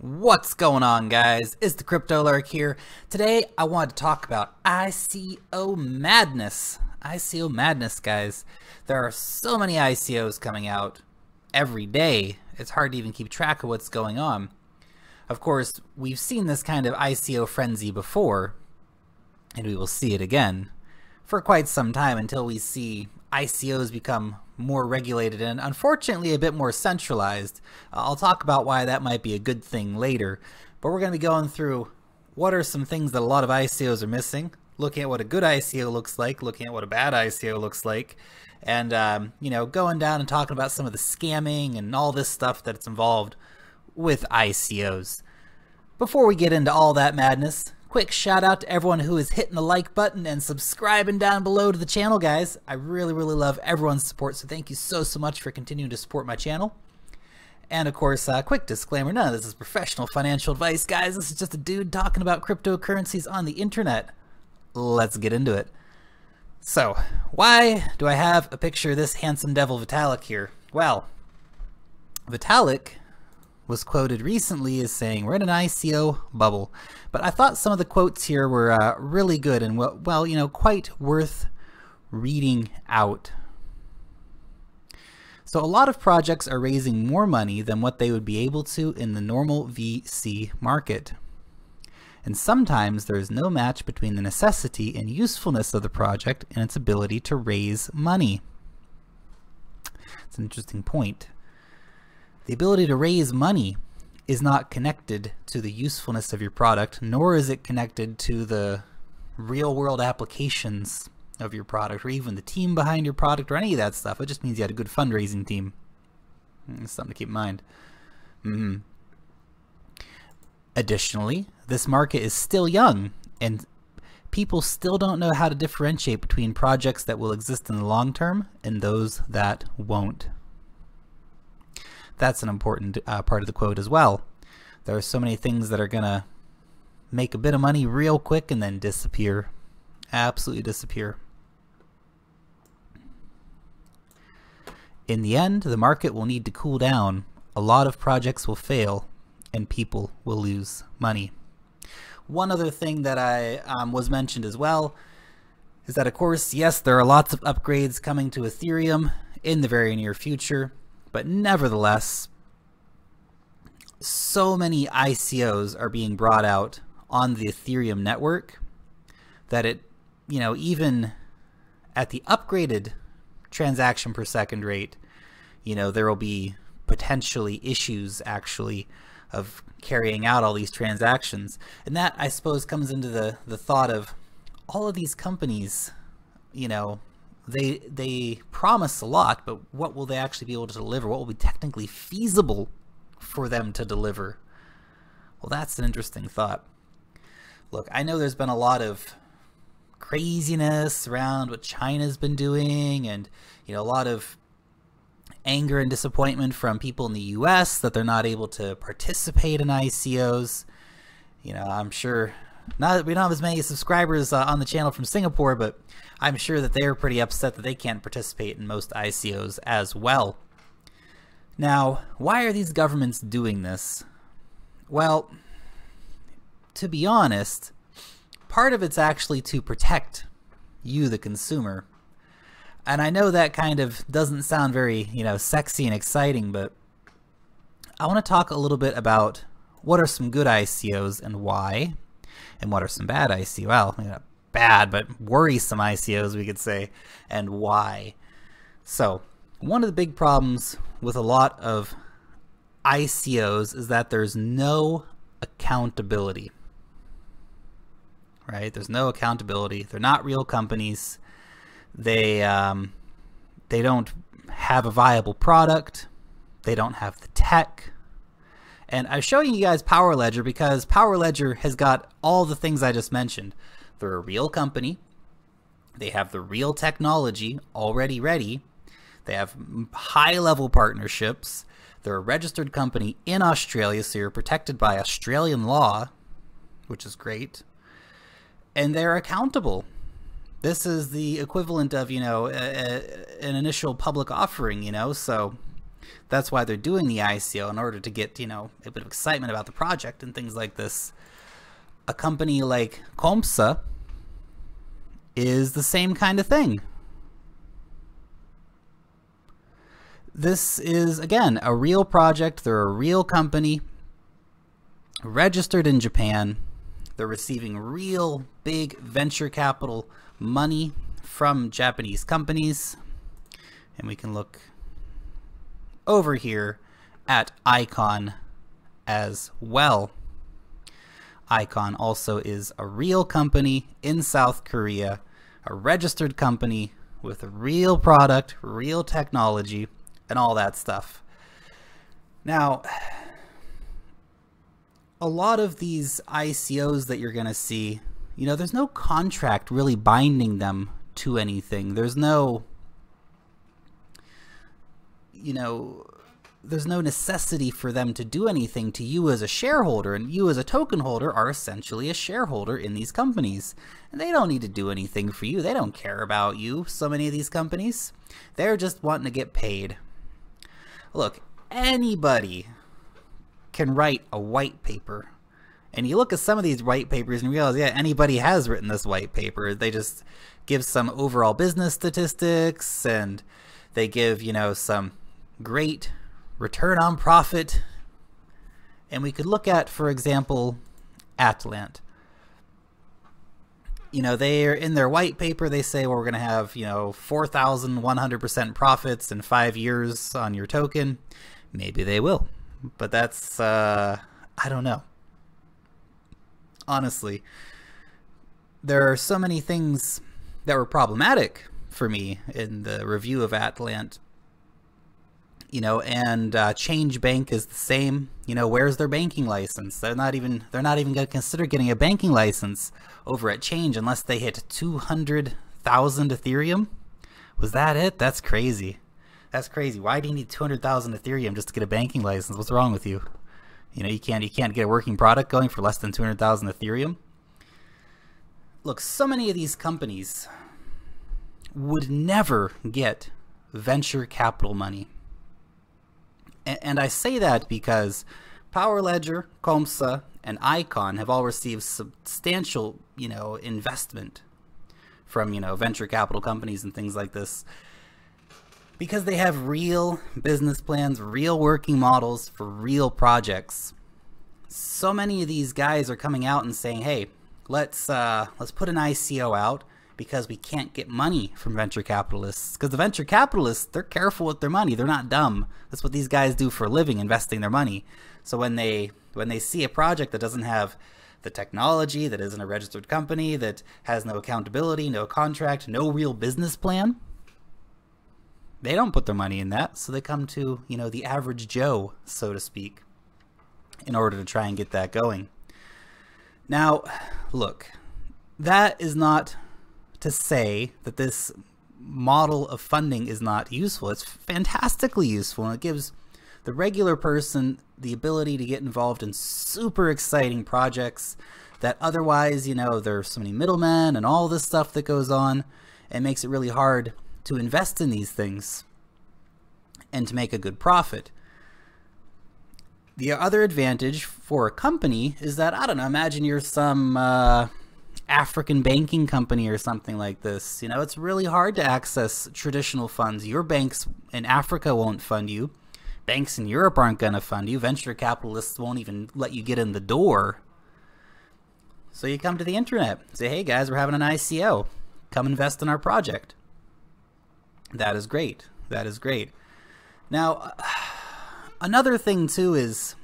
What's going on, guys? It's the Crypto Lark here. Today I wanted to talk about ICO madness. ICO madness, guys. There are so many ICOs coming out every day. It's hard to even keep track of what's going on. Of course, we've seen this kind of ICO frenzy before, and we will see it again for quite some time until we see ICOs become more regulated and unfortunately a bit more centralized. I'll talk about why that might be a good thing later, but we're going to be going through what are some things that a lot of ICOs are missing, looking at what a good ICO looks like, looking at what a bad ICO looks like, and going down and talking about some of the scamming and all this stuff that's involved with ICOs. Before we get into all that madness, quick shout out to everyone who is hitting the like button and subscribing down below to the channel, guys. I really love everyone's support, so thank you so much for continuing to support my channel. And of course, quick disclaimer, none of this is professional financial advice, guys. This is just a dude talking about cryptocurrencies on the internet. Let's get into it. So, why do I have a picture of this handsome devil Vitalik here? Well, Vitalik was quoted recently as saying, we're in an ICO bubble. But I thought some of the quotes here were really good and, quite worth reading out. So a lot of projects are raising more money than what they would be able to in the normal VC market. And sometimes there is no match between the necessity and usefulness of the project and its ability to raise money. It's an interesting point. The ability to raise money is not connected to the usefulness of your product, nor is it connected to the real-world applications of your product, or even the team behind your product, or any of that stuff. It just means you had a good fundraising team. It's something to keep in mind. Additionally, this market is still young, and people still don't know how to differentiate between projects that will exist in the long term and those that won't. That's an important part of the quote as well. There are so many things that are gonna make a bit of money real quick and then disappear. Absolutely disappear. In the end, the market will need to cool down. A lot of projects will fail and people will lose money. One other thing that was mentioned as well is that, of course, yes, there are lots of upgrades coming to Ethereum in the very near future. But nevertheless, so many ICOs are being brought out on the Ethereum network that it, even at the upgraded transaction per second rate, there will be potentially issues actually of carrying out all these transactions. And that, I suppose, comes into the thought of all of these companies, They promise a lot, but what will they actually be able to deliver? What will be technically feasible for them to deliver? Well, that's an interesting thought. Look, I know there's been a lot of craziness around what China's been doing, and a lot of anger and disappointment from people in the US that they're not able to participate in ICOs. I'm sure we don't have as many subscribers on the channel from Singapore, but I'm sure that they're pretty upset that they can't participate in most ICOs as well. Now, why are these governments doing this? Well, to be honest, part of it's actually to protect you, the consumer. And I know that kind of doesn't sound very, sexy and exciting, but I want to talk a little bit about what are some good ICOs and why, and what are some bad ICOs. Well, bad, but worrisome ICOs, we could say, and why. So, one of the big problems with a lot of ICOs is that there's no accountability. Right? There's no accountability. They're not real companies. They don't have a viable product. They don't have the tech. And I'm showing you guys Power Ledger because Power Ledger has got all the things I just mentioned. They're a real company. They have the real technology already ready. They have high-level partnerships. They're a registered company in Australia, so you're protected by Australian law, which is great. And they're accountable. This is the equivalent of, an initial public offering, so That's why they're doing the ICO, in order to get, you know, a bit of excitement about the project and things like this. A company like Coinmama is the same kind of thing. This is, again, a real project. They're a real company, registered in Japan. They're receiving real big venture capital money from Japanese companies. And we can look over here at ICON as well. ICON also is a real company in South Korea, a registered company with a real product, real technology, and all that stuff. Now, a lot of these ICOs that you're going to see, you know, there's no contract really binding them to anything. There's no, you know, there's no necessity for them to do anything to you as a shareholder, and you as a token holder are essentially a shareholder in these companies. And they don't need to do anything for you. They don't care about you, so many of these companies. They're just wanting to get paid. Look, anybody can write a white paper. And you look at some of these white papers and realize, yeah, anybody has written this white paper. They just give some overall business statistics, and they give, you know, some great return on profit. And we could look at, for example, Atlant. You know, they're in their white paper, they say, well, we're going to have, you know, 4,100% profits in 5 years on your token. Maybe they will, but that's, I don't know. Honestly, there are so many things that were problematic for me in the review of Atlant. You know, and Change Bank is the same. You know, where's their banking license? They're not even going to consider getting a banking license over at Change unless they hit 200,000 Ethereum. Was that it? That's crazy. That's crazy. Why do you need 200,000 Ethereum just to get a banking license? What's wrong with you? You know, you can't get a working product going for less than 200,000 Ethereum. Look, so many of these companies would never get venture capital money. And I say that because Power Ledger, Coinmama, and ICON have all received substantial, you know, investment from, you know, venture capital companies and things like this, because they have real business plans, real working models for real projects. So many of these guys are coming out and saying, hey, let's put an ICO out, because we can't get money from venture capitalists. Because the venture capitalists, they're careful with their money. They're not dumb. That's what these guys do for a living, investing their money. So when they see a project that doesn't have the technology, that isn't a registered company, that has no accountability, no contract, no real business plan, they don't put their money in that. So they come to, you know, the average Joe, so to speak, in order to try and get that going. Now, look, that is not to say that this model of funding is not useful. It's fantastically useful, and it gives the regular person the ability to get involved in super exciting projects that otherwise, you know, there's so many middlemen and all this stuff that goes on, and makes it really hard to invest in these things and to make a good profit. The other advantage for a company is that, I don't know, imagine you're some African banking company or something like this. You know, it's really hard to access traditional funds. Your banks in Africa won't fund you. Banks in Europe aren't going to fund you. Venture capitalists won't even let you get in the door. So you come to the internet, say, hey guys, we're having an ICO. Come invest in our project. That is great. That is great. Now, another thing too is,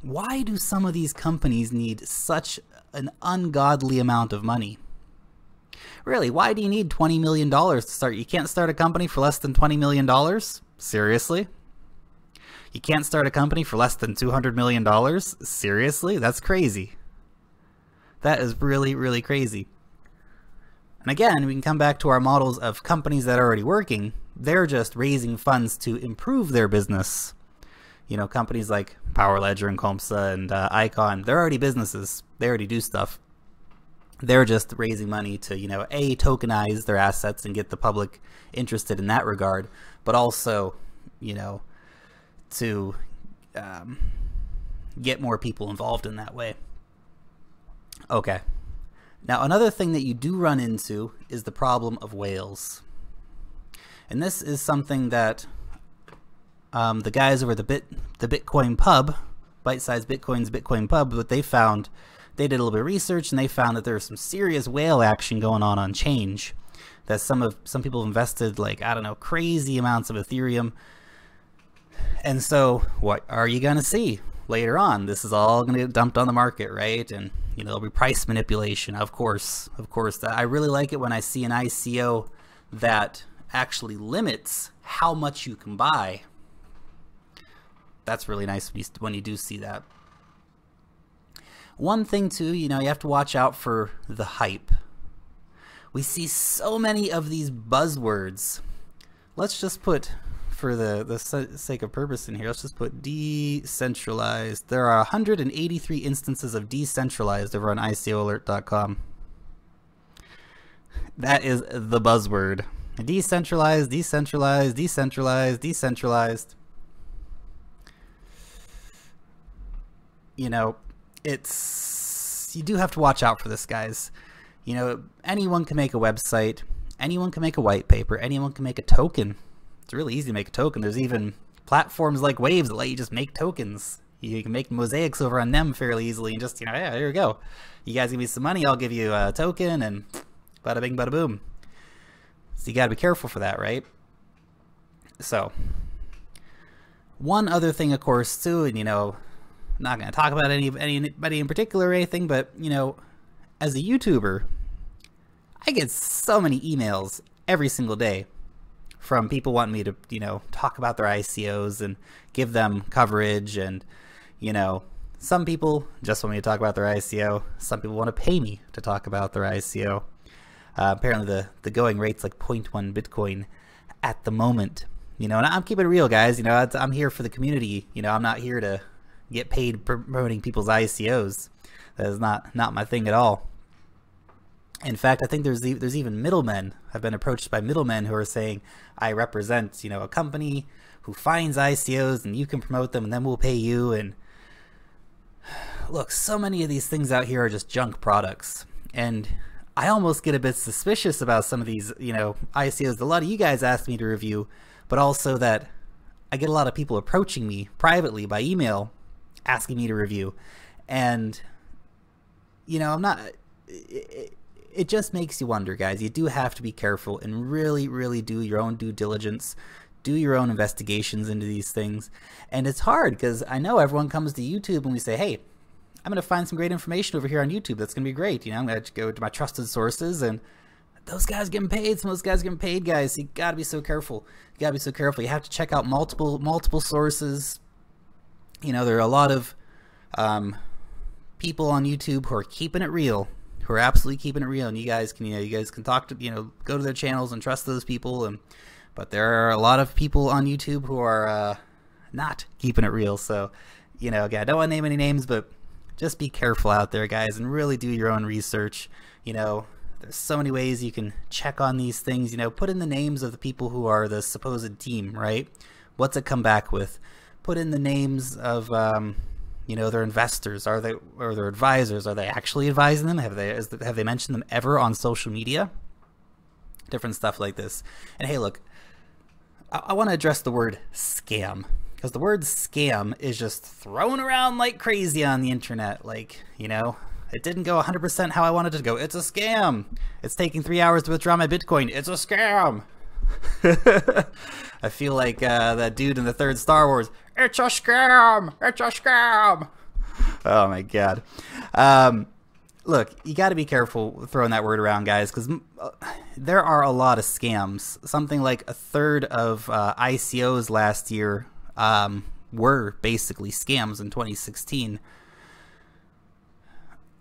why do some of these companies need such an ungodly amount of money? Really, why do you need $20 million to start? You can't start a company for less than $20 million? Seriously? You can't start a company for less than $200 million? Seriously? That's crazy. That is really, really crazy. And again, we can come back to our models of companies that are already working. They're just raising funds to improve their business. You know, companies like Power Ledger and Coinmama and ICON, they're already businesses. They already do stuff. They're just raising money to, you know, A, tokenize their assets and get the public interested in that regard, but also, you know, to get more people involved in that way. Okay. Now, another thing that you do run into is the problem of whales. And this is something that the guys over the Bitcoin Pub, Bite-Sized Bitcoin's Bitcoin Pub, what they found, they did a little bit of research and they found that there's some serious whale action going on Change. That some people have invested, like, I don't know, crazy amounts of Ethereum. And so what are you going to see later on? This is all going to get dumped on the market, right? And, you know, there'll be price manipulation, of course. I really like it when I see an ICO that actually limits how much you can buy. That's really nice when you do see that. One thing too, you know, you have to watch out for the hype. We see so many of these buzzwords. Let's just put, for the sake of purpose in here, let's just put decentralized. There are 183 instances of decentralized over on ICOalert.com. That is the buzzword. Decentralized, decentralized, decentralized, decentralized. You know, you do have to watch out for this, guys. You know, anyone can make a website, anyone can make a white paper, anyone can make a token. It's really easy to make a token. There's even platforms like Waves that let you just make tokens. You can make mosaics over on them fairly easily and just, you know, yeah, there you go. You guys give me some money, I'll give you a token, and bada bing, bada boom. So you gotta be careful for that, right? So, one other thing, of course, too, and you know, I'm not going to talk about anybody in particular or anything, but, you know, as a YouTuber, I get so many emails every single day from people wanting me to, you know, talk about their ICOs and give them coverage. And, you know, some people just want me to talk about their ICO. Some people want to pay me to talk about their ICO. Apparently the going rate's like 0.1 Bitcoin at the moment. You know, and I'm keeping it real, guys. You know, I'm here for the community. You know, I'm not here to get paid promoting people's ICOs. That is not my thing at all. In fact, I think there's even middlemen. I've been approached by middlemen who are saying, I represent, you know, a company who finds ICOs and you can promote them and then we'll pay you. And look, so many of these things out here are just junk products. And I almost get a bit suspicious about some of these, you know, ICOs that a lot of you guys asked me to review, but also that I get a lot of people approaching me privately by email asking me to review. And, you know, I'm not, it just makes you wonder, guys. You do have to be careful and really, really do your own due diligence, do your own investigations into these things. And it's hard because I know everyone comes to YouTube and we say, hey, I'm going to find some great information over here on YouTube. That's going to be great. You know, I'm going to go to my trusted sources, and those guys getting paid. Some of those guys getting paid, guys. You got to be so careful. You got to be so careful. You have to check out multiple sources. You know, there are a lot of people on YouTube who are keeping it real, who are absolutely keeping it real, and you guys can talk to, you know, go to their channels and trust those people. But there are a lot of people on YouTube who are not keeping it real. So, you know, again, I don't want to name any names, but just be careful out there, guys, and really do your own research. You know, there's so many ways you can check on these things. You know, put in the names of the people who are the supposed team, right? What's it come back with? Put in the names of, you know, their investors. Or their advisors? Are they actually advising them? Have they mentioned them ever on social media? Different stuff like this. And hey, look, I want to address the word scam, because the word scam is just thrown around like crazy on the internet. Like, you know, it didn't go 100% how I wanted it to go. It's a scam. It's taking 3 hours to withdraw my Bitcoin. It's a scam. I feel like that dude in the third Star Wars. It's a scam. It's a scam. Oh my God. Look, you got to be careful throwing that word around, guys, because there are a lot of scams. Something like a third of ICOs last year were basically scams in 2016.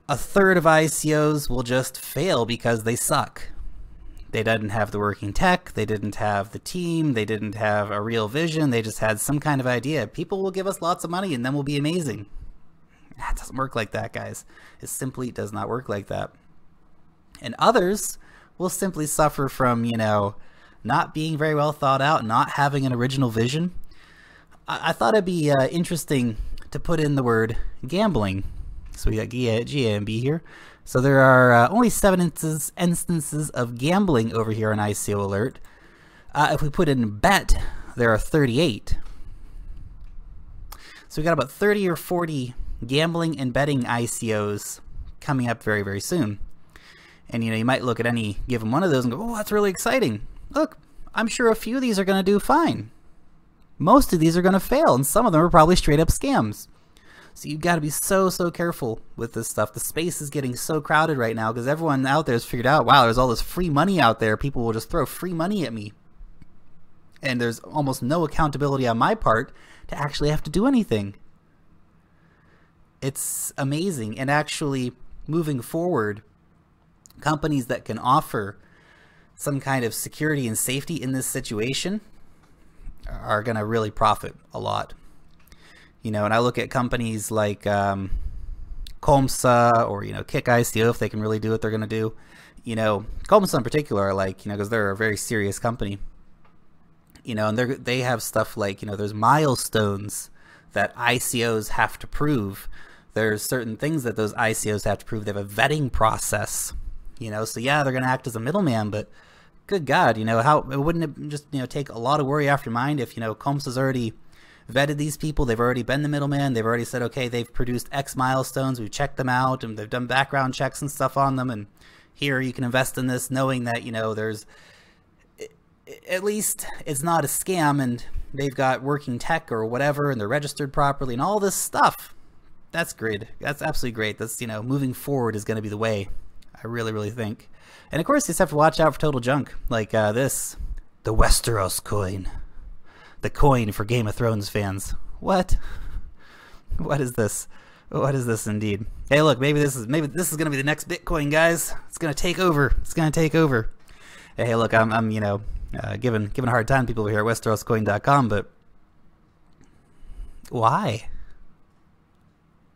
A third of ICOs will just fail because they suck. They didn't have the working tech, they didn't have the team, they didn't have a real vision, they just had some kind of idea. People will give us lots of money and then we'll be amazing. That doesn't work like that, guys. It simply does not work like that. And others will simply suffer from, you know, not being very well thought out, not having an original vision. I thought it'd be interesting to put in the word gambling. So we got GMB here. So there are only 7 instances of gambling over here on ICO Alert. If we put in bet, there are 38. So we got about 30 or 40 gambling and betting ICOs coming up very, very soon. And you might look at any given one of those and go, oh, that's really exciting. Look, I'm sure a few of these are going to do fine. Most of these are going to fail, and some of them are probably straight up scams. So you've got to be so careful with this stuff. The space is getting so crowded right now because everyone out there has figured out, wow, there's all this free money out there. People will just throw free money at me. And there's almost no accountability on my part to actually have to do anything. It's amazing. And actually, moving forward, companies that can offer some kind of security and safety in this situation are going to really profit a lot. And I look at companies like Coinmama or, Kick ICO, if they can really do what they're going to do. Coinmama in particular, I like, because they're a very serious company. And they have stuff like, there's milestones that ICOs have to prove. There's certain things that those ICOs have to prove. They have a vetting process, so yeah, they're going to act as a middleman, but good God, how wouldn't it just, take a lot of worry off your mind if, Combs has already vetted these people, they've already been the middleman, they've already said, okay, they've produced X milestones, we've checked them out, and they've done background checks and stuff on them, and here you can invest in this knowing that, there's, at least it's not a scam, and they've got working tech or whatever, and they're registered properly, and all this stuff. That's great. That's absolutely great. That's, moving forward is going to be the way, I really think. And of course, you just have to watch out for total junk, like this, the Westeros coin, the coin for Game of Thrones fans. What? What is this? What is this indeed? Hey, look, maybe this is going to be the next Bitcoin, guys. It's going to take over. It's going to take over. Hey, look, I'm giving a hard time to people here at WesteroScoin.com, but why?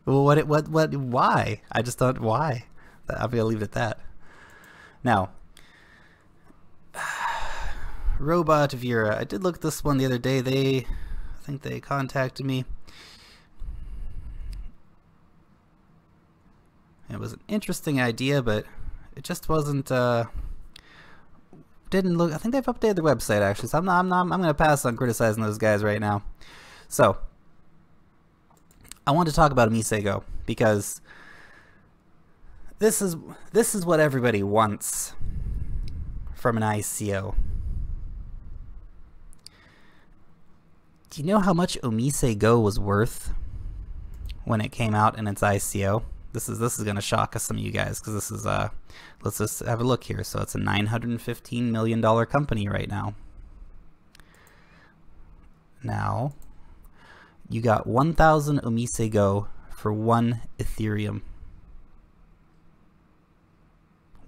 Well, why? I just thought, why? I'm gonna leave it at that. Now, Robot Vera. I did look at this one the other day. I think they contacted me. It was an interesting idea, but it just wasn't. Didn't look. I think they've updated their website actually, so I'm gonna pass on criticizing those guys right now. So, I want to talk about Omisego because this is what everybody wants from an ICO. Do you know how much Omisego was worth when it came out in its ICO? This is going to shock some of you guys because this is let's just have a look here. So it's a $915 million company right now. Now, you got 1,000 Omisego for 1 Ethereum.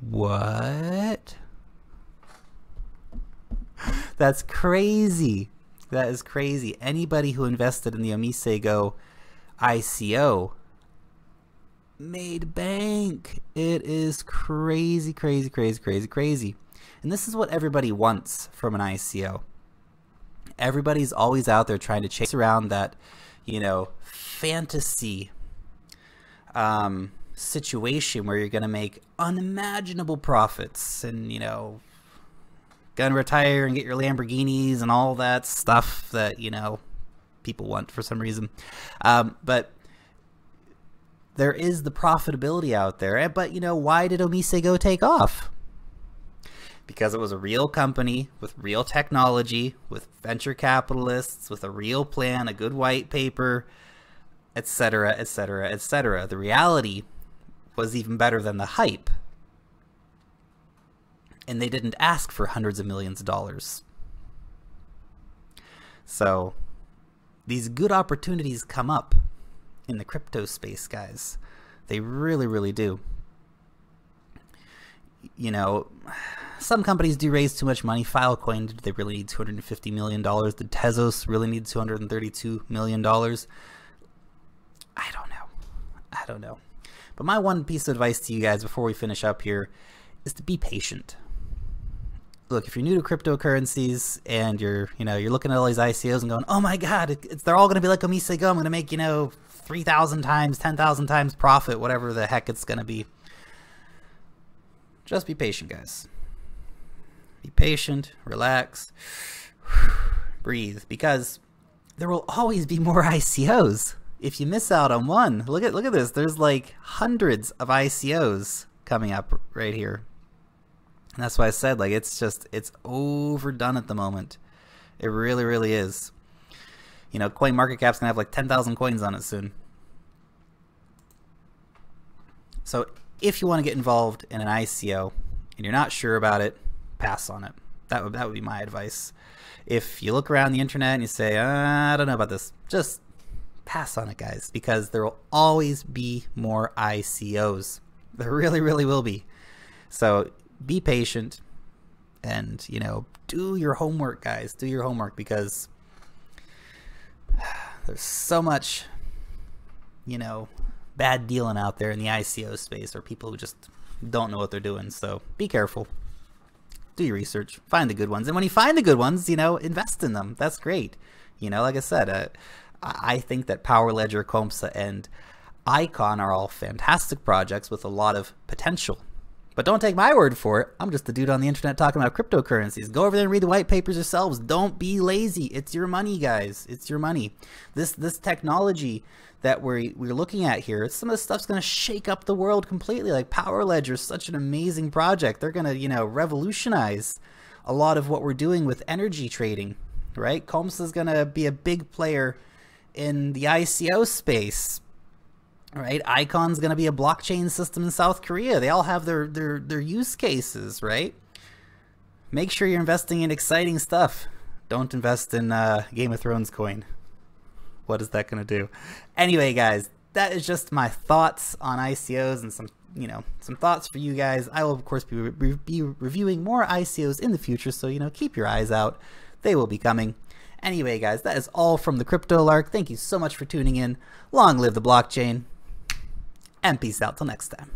What? That's crazy. That is crazy. Anybody who invested in the Omisego ICO made bank. It is crazy, crazy, crazy, crazy, crazy. And this is what everybody wants from an ICO. Everybody's always out there trying to chase around that, fantasy situation where you're going to make unimaginable profits and, gonna retire and get your Lamborghinis and all that stuff that, people want for some reason. But there is the profitability out there. But, why did Omisego take off? Because it was a real company with real technology, with venture capitalists, with a real plan, a good white paper, etc., etc., etc. The reality was even better than the hype. And they didn't ask for hundreds of millions of dollars. So these good opportunities come up in the crypto space, guys. They really, really do. Some companies do raise too much money. Filecoin, did they really need $250 million? Did Tezos really need $232 million? I don't know. But my one piece of advice to you guys before we finish up here is to be patient. look, if you're new to cryptocurrencies and you're looking at all these ICOs and going, oh my God, they're all going to be like OmiseGo. I'm going to make, 3,000 times, 10,000 times profit, whatever the heck it's going to be. Just be patient, guys. Be patient, relax, breathe, because there will always be more ICOs. If you miss out on one, look at this. There's like hundreds of ICOs coming up right here. And that's why I said, like, it's overdone at the moment. It really, really is. CoinMarketCap's gonna have like 10,000 coins on it soon. So if you want to get involved in an ICO and you're not sure about it, pass on it. That would be my advice. If you look around the internet and you say, I don't know about this, just pass on it, guys, because there will always be more ICOs. There really, really will be. So be patient and, do your homework, guys. Do your homework, because there's so much, bad dealing out there in the ICO space, or people who just don't know what they're doing. So be careful. Do your research. Find the good ones. And when you find the good ones, invest in them. That's great. Like I said, I think that Power Ledger, COMSA, and Icon are all fantastic projects with a lot of potential. But don't take my word for it. I'm just a dude on the internet talking about cryptocurrencies. Go over there and read the white papers yourselves. Don't be lazy. It's your money, guys. It's your money. This technology that we're looking at here, some of this stuff's going to shake up the world completely. Like Power Ledger is such an amazing project. They're going to, revolutionize a lot of what we're doing with energy trading, right? COMSA is going to be a big player in the ICO space. Right, Icon's going to be a blockchain system in South Korea. They all have their use cases, right? Make sure you're investing in exciting stuff. Don't invest in Game of Thrones coin. What is that going to do? Anyway, guys, that is just my thoughts on ICOs and some thoughts for you guys. I will, of course, be reviewing more ICOs in the future, so, keep your eyes out. They will be coming. Anyway, guys, that is all from the CryptoLark. Thank you so much for tuning in. Long live the blockchain. And peace out till next time.